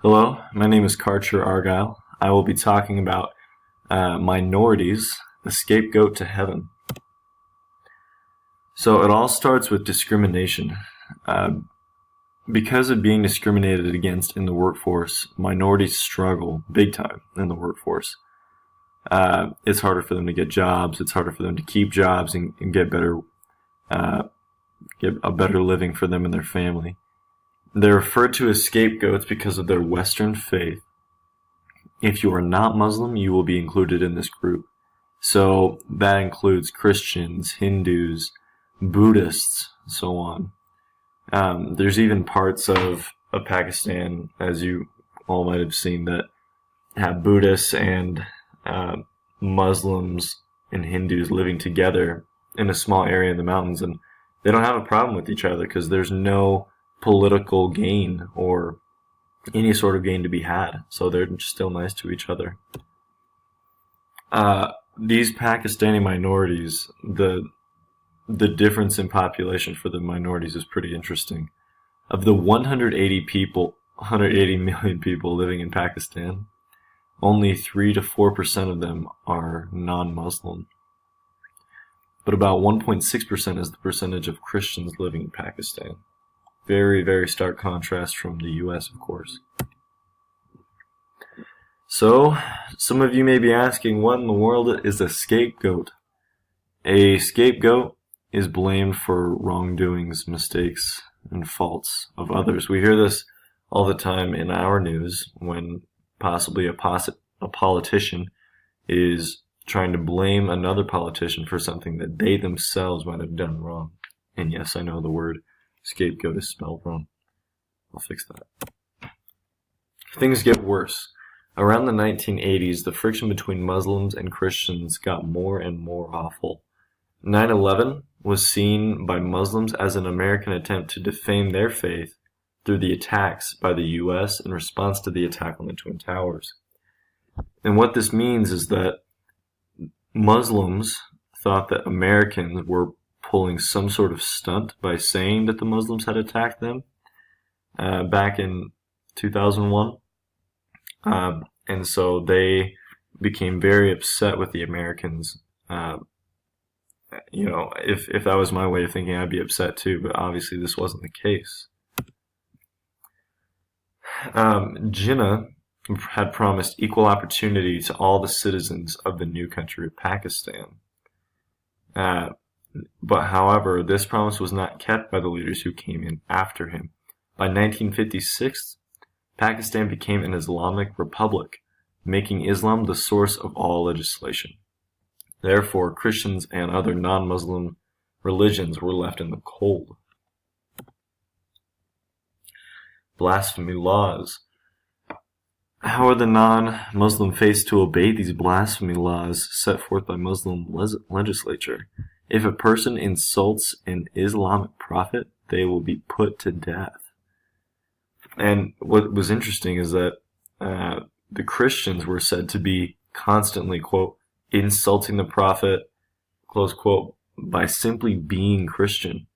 Hello, my name is Karcher Argyle. I will be talking about minorities, the scapegoat to heaven. So it all starts with discrimination. Uh, because of being discriminated against in the workforce, minorities struggle big time in the workforce. It's harder for them to get jobs. It's harder for them to keep jobs and get uh, get a better living for them and their family. They're referred to as scapegoats because of their Western faith. If you are not Muslim, you will be included in this group. So that includes Christians, Hindus, Buddhists, so on. There's even parts of Pakistan, as you all might have seen, that have Buddhists and Muslims and Hindus living together in a small area in the mountains, and they don't have a problem with each other because there's no political gain or any sort of gain to be had. So they're still nice to each other. These Pakistani minorities, the difference in population for the minorities is pretty interesting. Of the 180 million people living in Pakistan, only 3 to 4% of them are non-Muslim. But about 1.6% is the percentage of Christians living in Pakistan. Very, very stark contrast from the US, of course. So, some of you may be asking, what in the world is a scapegoat? A scapegoat is blamed for wrongdoings, mistakes, and faults of others. We hear this all the time in our news when possibly a politician is trying to blame another politician for something that they themselves might have done wrong. And yes, I know the word scapegoat is spelled wrong. I'll fix that. Things get worse. Around the 1980s, the friction between Muslims and Christians got more and more awful. 9/11 was seen by Muslims as an American attempt to defame their faith through the attacks by the US in response to the attack on the Twin Towers. And what this means is that Muslims thought that Americans were pulling some sort of stunt by saying that the Muslims had attacked them back in 2001. And so they became very upset with the Americans. If that was my way of thinking, I'd be upset too, but obviously this wasn't the case. Jinnah had promised equal opportunity to all the citizens of the new country of Pakistan. But however, this promise was not kept by the leaders who came in after him. By 1956, Pakistan became an Islamic republic, making Islam the source of all legislation. Therefore, Christians and other non-Muslim religions were left in the cold. Blasphemy laws. How are the non-Muslim faiths to obey these blasphemy laws set forth by Muslim legislature? If a person insults an Islamic prophet, they will be put to death. And what was interesting is that the Christians were said to be constantly, quote, insulting the prophet, close quote, by simply being Christian.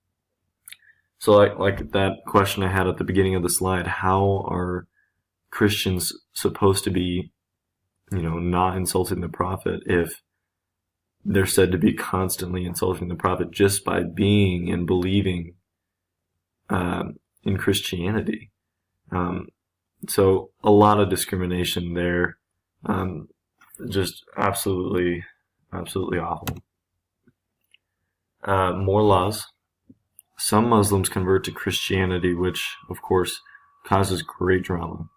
So like that question I had at the beginning of the slide, how are Christians supposed to be, not insulting the prophet if they're said to be constantly insulting the prophet just by being and believing in Christianity? So a lot of discrimination there. Just absolutely awful. More laws. Some Muslims convert to Christianity, which, of course, causes great drama.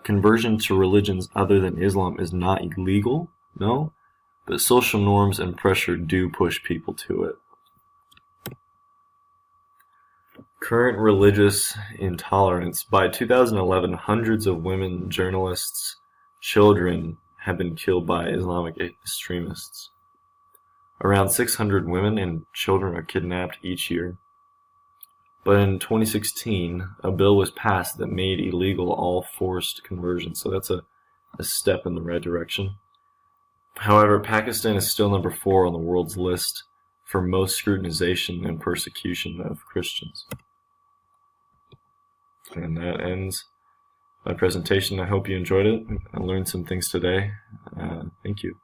Conversion to religions other than Islam is not illegal, no, but social norms and pressure do push people to it. Current religious intolerance. By 2011, hundreds of women, journalists, children have been killed by Islamic extremists. Around 600 women and children are kidnapped each year. But in 2016, a bill was passed that made illegal all forced conversions. So that's a step in the right direction. However, Pakistan is still number 4 on the world's list for most scrutinization and persecution of Christians. And that ends my presentation. I hope you enjoyed it. I learned some things today. Thank you.